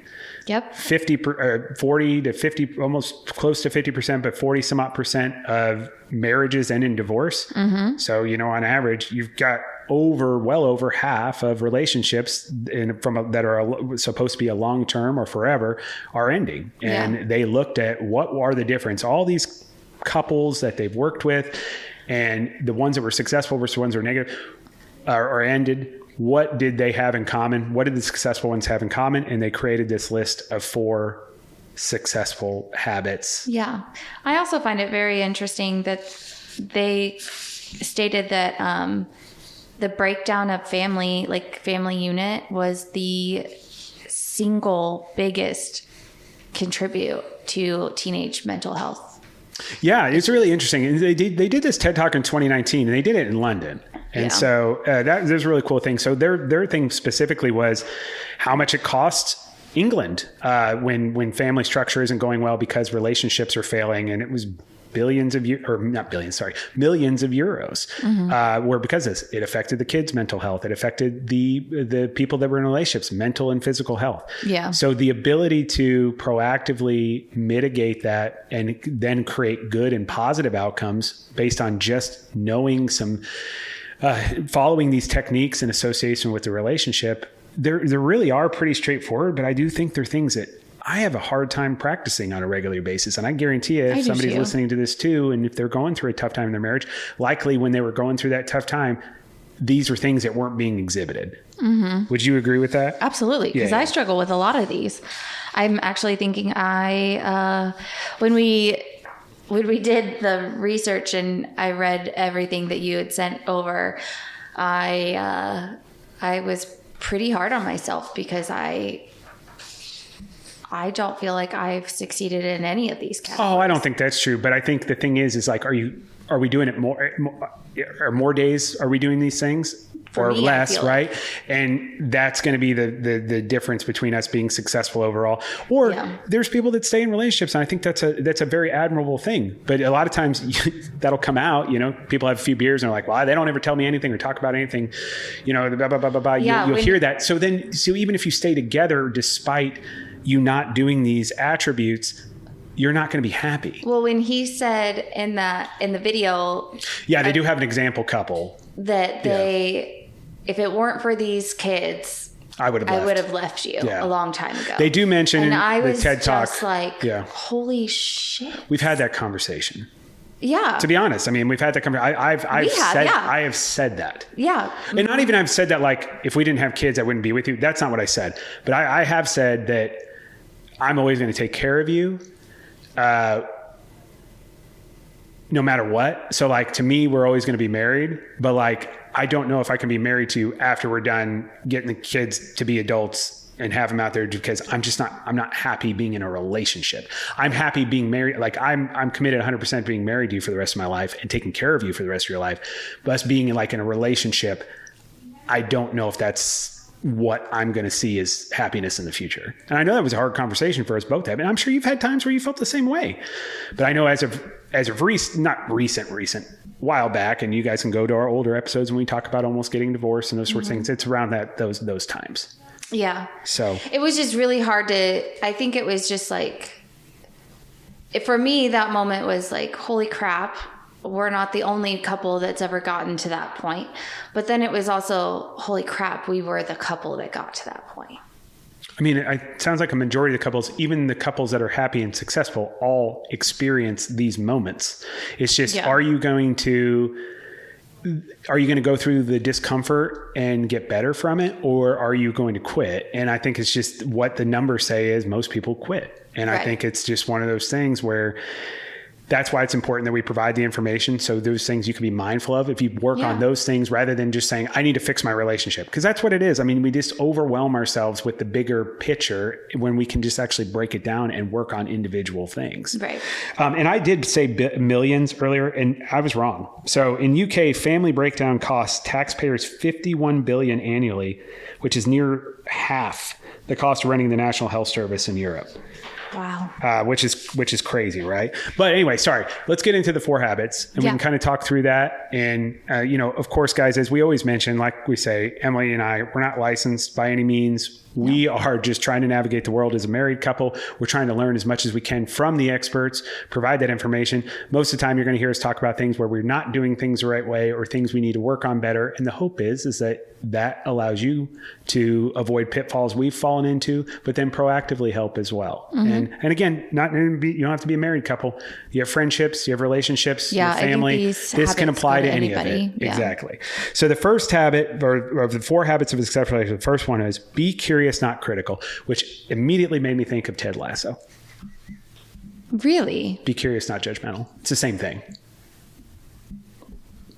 Yep. 40 to 50, almost close to 50%, but 40 some odd percent of marriages end in divorce. Mm-hmm. So, on average, you've got well over half of relationships that are supposed to be a long-term or forever are ending. And they looked at what are the difference. All these couples that they've worked with, and the ones that were successful versus the ones that were negative or ended, what did they have in common? What did the successful ones have in common? And they created this list of 4 successful habits. Yeah. I also find it very interesting that they stated that the breakdown of family unit was the single biggest contribute to teenage mental health. Yeah, it's really interesting. And they did this TED Talk in 2019, and they did it in London. And so there's a really cool thing. So their thing specifically was how much it costs England when family structure isn't going well because relationships are failing, and it was millions of euros, where because it affected the kids' mental health, it affected the people that were in relationships, mental and physical health. Yeah. So the ability to proactively mitigate that and then create good and positive outcomes based on just knowing following these techniques in association with the relationship, they really are pretty straightforward. But I do think they're things that I have a hard time practicing on a regular basis. And I guarantee you, if somebody's listening to this too, and if they're going through a tough time in their marriage, likely when they were going through that tough time, these are things that weren't being exhibited. Mm-hmm. Would you agree with that? Absolutely. Because I struggle with a lot of these. I'm actually thinking when we did the research and I read everything that you had sent over, I was pretty hard on myself because I don't feel like I've succeeded in any of these categories. Oh, I don't think that's true. But I think the thing is like, are we doing it more days? Are we doing these things or less? Right. And that's going to be the difference between us being successful overall. Or there's people that stay in relationships. And I think that's a very admirable thing. But a lot of times that'll come out, people have a few beers and they're like, well, they don't ever tell me anything or talk about anything, blah, blah, blah, blah, blah. You'll hear that. So even if you stay together, despite you not doing these attributes, you're not going to be happy. Well, when he said in the video, they do have an example couple that if it weren't for these kids, I would have left you a long time ago. They do mention in the TED Talk, holy shit. We've had that conversation. Yeah. To be honest, I mean, we've had that conversation. I have said that. Yeah. And not even I've said that like, if we didn't have kids, I wouldn't be with you. That's not what I said. But I have said that I'm always going to take care of you, no matter what. So like, to me, we're always going to be married, but like, I don't know if I can be married to you after we're done getting the kids to be adults and have them out there, because I'm not happy being in a relationship. I'm happy being married. Like I'm committed 100% being married to you for the rest of my life and taking care of you for the rest of your life. But us being in a relationship, I don't know if that's what I'm going to see as happiness in the future. And I know that was a hard conversation for us both to have. And I'm sure you've had times where you felt the same way. But I know as of not recent, while back, and you guys can go to our older episodes when we talk about almost getting divorced and those sorts of things. It's around those times. Yeah. So it was just really hard I think it was just like, for me, that moment was like, holy crap, we're not the only couple that's ever gotten to that point. But then it was also, holy crap, we were the couple that got to that point. I mean, it sounds like a majority of the couples, even the couples that are happy and successful, all experience these moments. It's just, are you going to go through the discomfort and get better from it, or are you going to quit? And I think it's just what the numbers say is most people quit. And I think it's just one of those things where that's why it's important that we provide the information. So those things you can be mindful of if you work on those things, rather than just saying, I need to fix my relationship. Because that's what it is. I mean, we just overwhelm ourselves with the bigger picture when we can just actually break it down and work on individual things. Right. And I did say millions earlier, and I was wrong. So in UK, family breakdown costs taxpayers $51 billion annually, which is near half the cost of running the National Health Service in Europe. Wow. Which is crazy, right? But anyway, sorry. Let's get into the 4 habits, and we can kind of talk through that. And of course, guys, as we always mention, like we say, Emily and I, we're not licensed by any means. We are just trying to navigate the world as a married couple. We're trying to learn as much as we can from the experts, provide that information. Most of the time, you're going to hear us talk about things where we're not doing things the right way or things we need to work on better. And the hope is that allows you to avoid pitfalls we've fallen into, but then proactively help as well. And again, you don't have to be a married couple. You have friendships, you have relationships, you have family. This can apply to any of it. Yeah. Exactly. So the first habit, or of the 4 habits of a successful relationship, the first one is be curious, not critical, which immediately made me think of Ted Lasso. Really? Be curious, not judgmental. It's the same thing.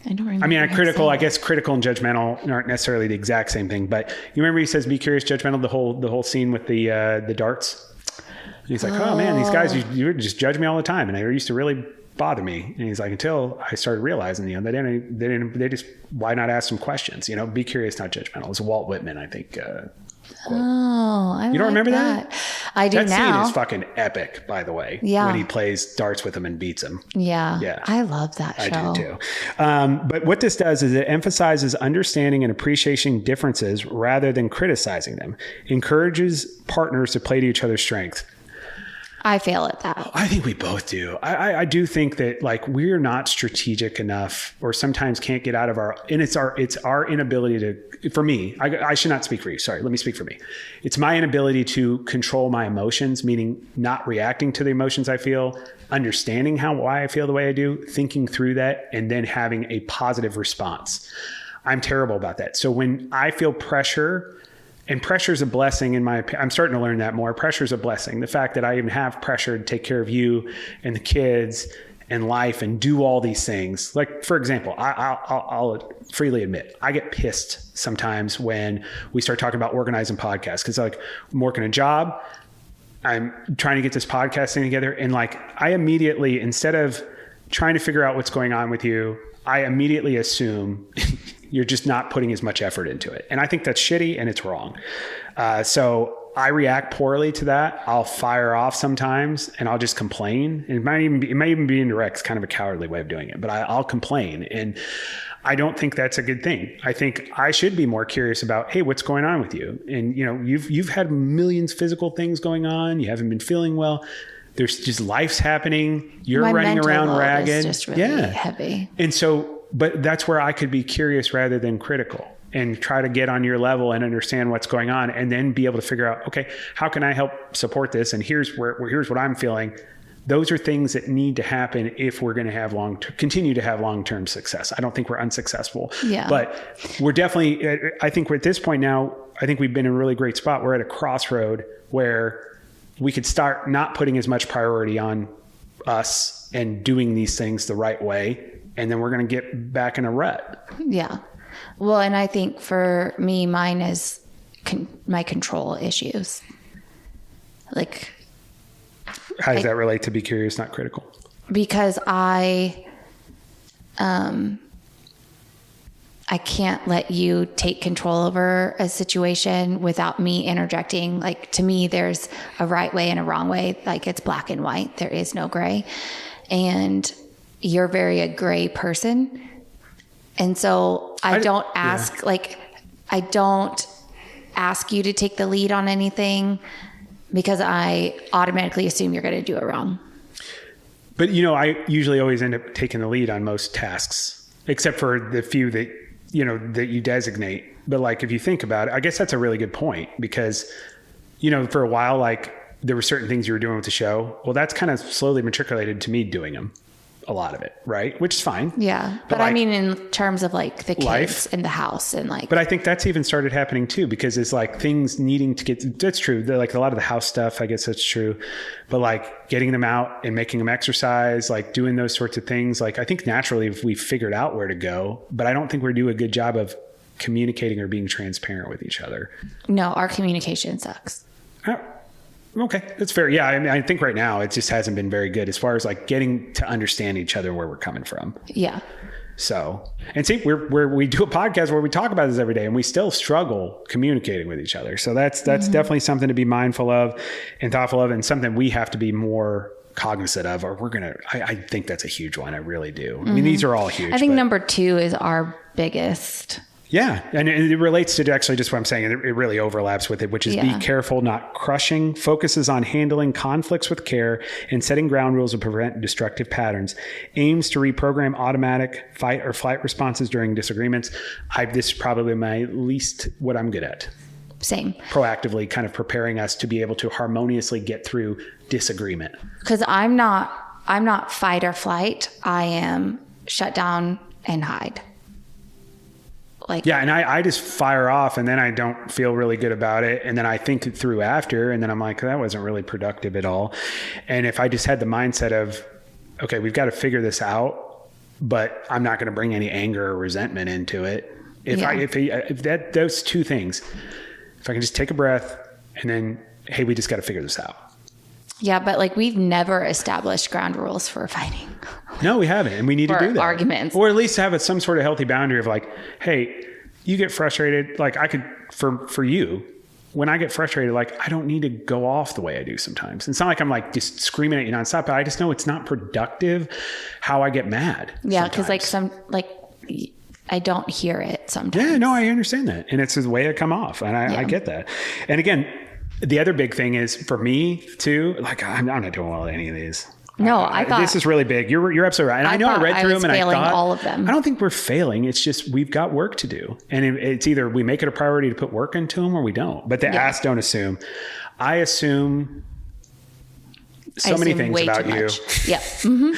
I don't remember. I mean, I guess critical and judgmental aren't necessarily the exact same thing, but you remember he says, be curious, judgmental, the whole scene with the darts. And he's like, oh man, these guys, you just judge me all the time. And they used to really bother me. And he's like, until I started realizing, they just, why not ask some questions? Be curious, not judgmental. It's Walt Whitman, I think. You don't remember that? I do now. That scene is fucking epic, by the way. Yeah. When he plays darts with him and beats him. Yeah. Yeah. I love that show. I do too. But what this does is it emphasizes understanding and appreciating differences rather than criticizing them. Encourages partners to play to each other's strengths. I fail at that. I think we both do. I do think that we're not strategic enough, or sometimes can't get out of it's our inability to, for me, I should not speak for you. Sorry. Let me speak for me. It's my inability to control my emotions, meaning not reacting to the emotions I feel, understanding why I feel the way I do, thinking through that, and then having a positive response. I'm terrible about that. So when I feel pressure, and pressure is a blessing in my opinion. I'm starting to learn that more. Pressure is a blessing. The fact that I even have pressure to take care of you and the kids and life and do all these things. Like, for example, I'll freely admit, I get pissed sometimes when we start talking about organizing podcasts, because I'm working a job, I'm trying to get this podcast thing together. And I immediately, instead of trying to figure out what's going on with you, I immediately assume you're just not putting as much effort into it. And I think that's shitty and it's wrong. So I react poorly to that. I'll fire off sometimes and I'll just complain. And it might even be indirect. It's kind of a cowardly way of doing it, but I'll complain. And I don't think that's a good thing. I think I should be more curious about, hey, what's going on with you? And you've had millions of physical things going on. You haven't been feeling well. There's just life's happening. You're running around ragged. Is just really heavy. And so, but that's where I could be curious rather than critical, and try to get on your level and understand what's going on, and then be able to figure out, okay, how can I help support this? And here's what I'm feeling. Those are things that need to happen if we're going to continue to have long-term success. I don't think we're unsuccessful, but we're definitely, I think we're at this point now, I think we've been in a really great spot. We're at a crossroad where we could start not putting as much priority on us and doing these things the right way. And then we're going to get back in a rut. Yeah. Well, and I think for me, mine is my control issues. How does that relate to be curious, not critical? Because I can't let you take control over a situation without me interjecting. To me, there's a right way and a wrong way. It's black and white. There is no gray. And you're a gray person. And so I don't ask you to take the lead on anything, because I automatically assume you're going to do it wrong. But, I usually always end up taking the lead on most tasks, except for the few that you designate. But if you think about it, I guess that's a really good point, because, for a while, there were certain things you were doing with the show. Well, that's kind of slowly matriculated to me doing them. A lot of it, right? Which is fine. Yeah. But I mean, in terms of the kids life, and the house and But I think that's even started happening too, because it's things needing to get, that's true. They're a lot of the house stuff, I guess that's true. But getting them out and making them exercise, doing those sorts of things. I think naturally we've figured out where to go, but I don't think we do a good job of communicating or being transparent with each other. No, our communication sucks. Okay, that's fair. Yeah, I think right now it just hasn't been very good as far as getting to understand each other, where we're coming from. Yeah. So, and see, we do a podcast where we talk about this every day, and we still struggle communicating with each other. So that's definitely something to be mindful of and thoughtful of, and something we have to be more cognizant of, or I think that's a huge one. I really do. I mean, these are all huge. I think number 2 is our biggest. Yeah. And it relates to actually just what I'm saying. It really overlaps with it, which is be careful, not crushing, focuses on handling conflicts with care and setting ground rules to prevent destructive patterns, aims to reprogram automatic fight or flight responses during disagreements. This is probably my least what I'm good at. Same. Proactively kind of preparing us to be able to harmoniously get through disagreement. Because I'm not fight or flight. I am shut down and hide. And I just fire off, and then I don't feel really good about it. And then I think it through after, and then I'm like, that wasn't really productive at all. And if I just had the mindset of, okay, we've got to figure this out, but I'm not going to bring any anger or resentment into it. If those two things, if I can just take a breath and then, hey, we just got to figure this out. Yeah, but like we've never established ground rules for fighting. No, we haven't. And we need to do that. Arguments. Or at least have some sort of healthy boundary of like, hey, you get frustrated. Like I could, for you, when I get frustrated, like I don't need to go off the way I do sometimes. It's not like I'm like just screaming at you nonstop, but I just know it's not productive how I get mad. Yeah. Cause like I don't hear it sometimes. Yeah, no, I understand that. And it's the way it come off. And I get that. And again, the other big thing is for me too, like I'm not doing well at any of these. No, I thought this is really big. You're absolutely right. And I know I read through them and I thought all of them. I don't think we're failing. It's just we've got work to do, and it's either we make it a priority to put work into them or we don't. But the ask, don't assume. I assume many things about you. Yeah. Mm-hmm.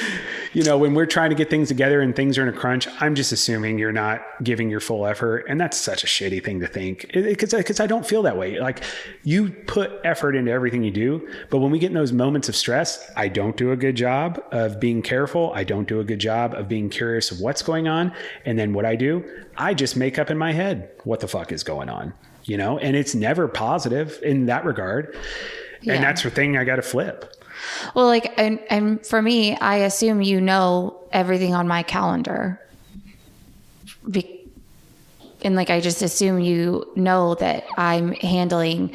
You know, when we're trying to get things together and things are in a crunch, I'm just assuming you're not giving your full effort. And that's such a shitty thing to think, because I don't feel that way. Like you put effort into everything you do. But when we get in those moments of stress, I don't do a good job of being careful. I don't do a good job of being curious of what's going on. And then what I do, I just make up in my head what the fuck is going on, you know, and it's never positive in that regard. Yeah. And that's the thing I got to flip. Well, like, and for me, I assume you know everything on my calendar. And like, I just assume you know that I'm handling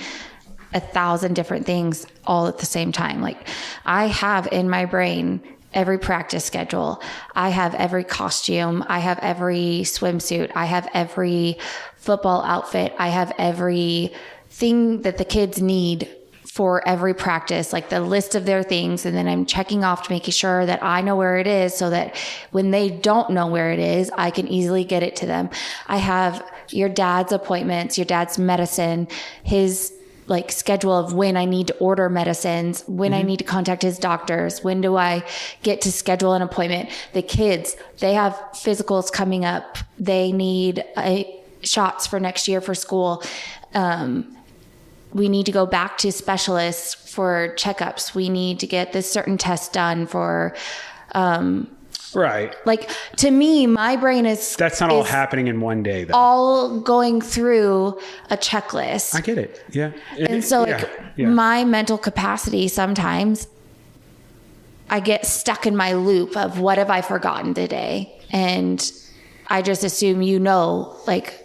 1,000 different things all at the same time. Like I have in my brain every practice schedule. I have every costume. I have every swimsuit. I have every football outfit. I have everything that the kids need for every practice, like the list of their things. And then I'm checking off to making sure that I know where it is so that when they don't know where it is, I can easily get it to them. I have your dad's appointments, your dad's medicine, his like schedule of when I need to order medicines, when I need to contact his doctors, when do I get to schedule an appointment. The kids, they have physicals coming up. They need shots for next year for school. We need to go back to specialists for checkups. We need to get this certain test done for, right. Like to me, my brain that's not all happening in one day though. All going through a checklist. I get it. Yeah. And so my mental capacity, sometimes I get stuck in my loop of what have I forgotten today? And I just assume, you know, like,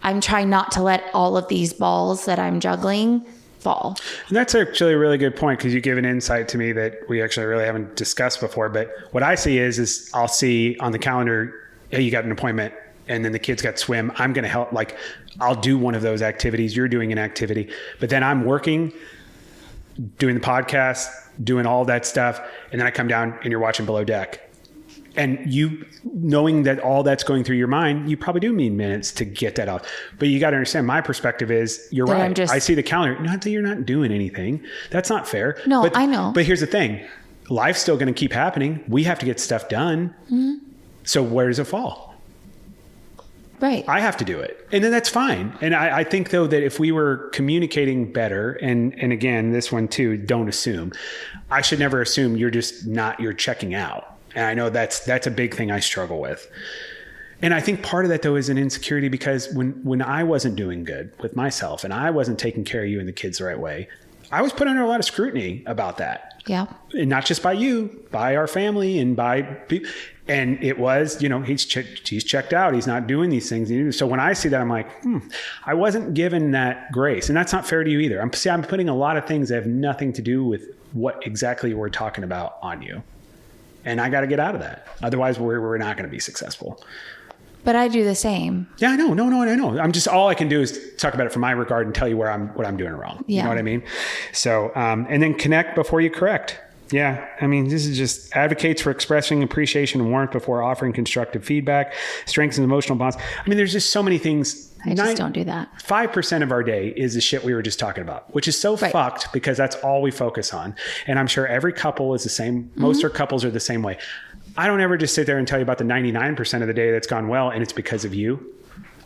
I'm trying not to let all of these balls that I'm juggling fall. And that's actually a really good point, because you give an insight to me that we actually really haven't discussed before. But what I see is I'll see on the calendar, hey, you got an appointment, and then the kids got swim. I'm going to help. Like I'll do one of those activities. You're doing an activity, but then I'm working, doing the podcast, doing all that stuff. And then I come down and you're watching Below Deck. And you knowing that all that's going through your mind, you probably do need minutes to get that out. But you got to understand, my perspective is you're right. I see the calendar. Not that you're not doing anything. That's not fair. No, I know. But here's the thing. Life's still going to keep happening. We have to get stuff done. Mm-hmm. So where does it fall? Right. I have to do it. And then that's fine. And I think though that if we were communicating better, and again, this one too, don't assume. I should never assume you're checking out. And I know that's a big thing I struggle with. And I think part of that though is an insecurity, because when I wasn't doing good with myself and I wasn't taking care of you and the kids the right way, I was put under a lot of scrutiny about that. Yeah. And not just by you, by our family and by people. And it was, you know, he's checked out. He's not doing these things. So when I see that, I'm like, I wasn't given that grace. And that's not fair to you either. I'm putting a lot of things that have nothing to do with what exactly we're talking about on you. And I got to get out of that. Otherwise, we're not going to be successful. But I do the same. Yeah, I know. No. I'm just, all I can do is talk about it from my regard and tell you what I'm doing wrong. Yeah. You know what I mean? So, and then connect before you correct. Yeah. I mean, this is just advocates for expressing appreciation and warmth before offering constructive feedback, strengthens emotional bonds. I mean, there's just so many things. I just don't do that. 5% of our day is the shit we were just talking about, which is so fucked, because that's all we focus on. And I'm sure every couple is the same. Most of couples are the same way. I don't ever just sit there and tell you about the 99% of the day that's gone well and it's because of you.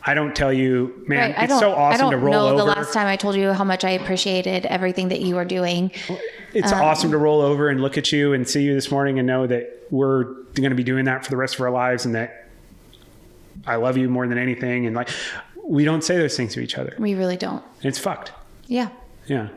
I don't tell you, man, it's so awesome to roll over. I don't know the last time I told you how much I appreciated everything that you were doing. It's awesome to roll over and look at you and see you this morning and know that we're going to be doing that for the rest of our lives and that I love you more than anything. And like, we don't say those things to each other. We really don't. It's fucked. Yeah. Yeah.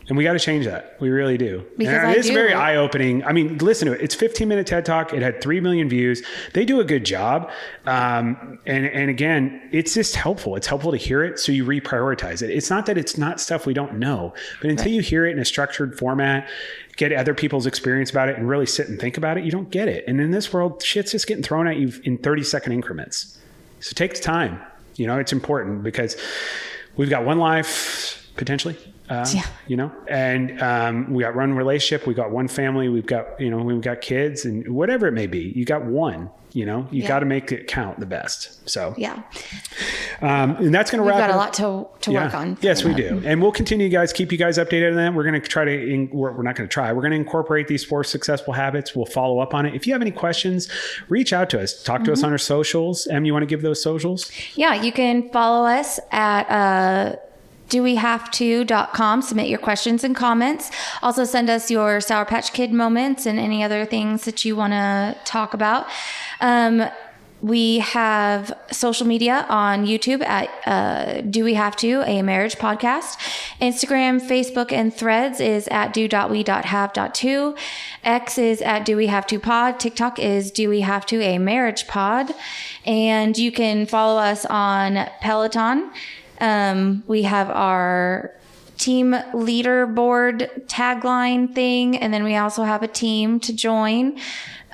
And we got to change that. We really do. Because it's very eye-opening. I mean, listen to it. It's 15-minute TED Talk. It had 3 million views. They do a good job. And again, it's just helpful. It's helpful to hear it so you reprioritize it. It's not that it's not stuff we don't know, but until you hear it in a structured format, get other people's experience about it and really sit and think about it, you don't get it. And in this world, shit's just getting thrown at you in 30-second increments. So take the time. You know, it's important because we've got one life potentially. You know, and we got one relationship, we got one family, we've got kids and whatever it may be, you got one, you know, you got to make it count the best. So, and that's going to wrap up. We've got a lot to work on. Yes, we do. And we'll continue keep you guys updated on that. We're going to try to, we're going to incorporate these 4 successful habits. We'll follow up on it. If you have any questions, reach out to us, talk to us on our socials. Em, you want to give those socials? Yeah, you can follow us at, dowehavето.com. Submit your questions and comments. Also send us your Sour Patch Kid moments and any other things that you want to talk about. We have social media on YouTube at Do We Have To, a marriage podcast. Instagram, Facebook, and Threads is at do.we.have.to. X is at Do We Have To Pod. TikTok is Do We Have To, a marriage pod. And you can follow us on Peloton. We have our team leaderboard tagline thing, and then we also have a team to join.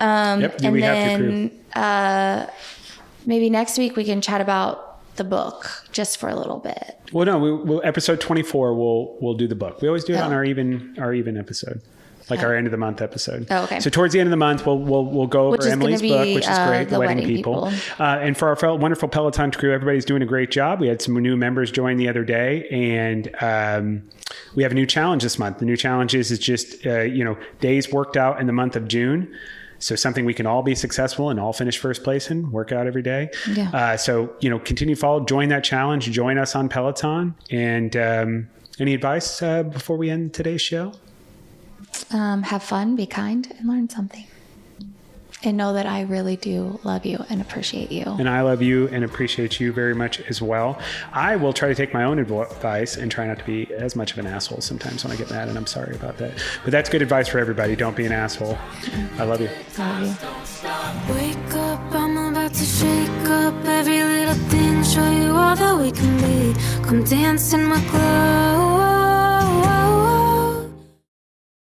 And then maybe next week we can chat about the book just for a little bit. Well, no, we'll episode 24. We'll do the book. We always do it on our even episode. Like our end of the month episode. Oh, okay. So towards the end of the month, we'll go over Emily's book, which is great, The Wedding People. And for our wonderful Peloton crew, everybody's doing a great job. We had some new members join the other day, and we have a new challenge this month. The new challenge is just days worked out in the month of June. So something we can all be successful and all finish first place in, work out every day. Yeah. So continue to follow, join that challenge, join us on Peloton. And any advice before we end today's show? Have fun, be kind, and learn something. And know that I really do love you and appreciate you. And I love you and appreciate you very much as well. I will try to take my own advice and try not to be as much of an asshole sometimes when I get mad, and I'm sorry about that. But that's good advice for everybody. Don't be an asshole. I love you. I love you. Wake up, I'm about to shake up every little thing, show you all that we can be. Come dance in my glow.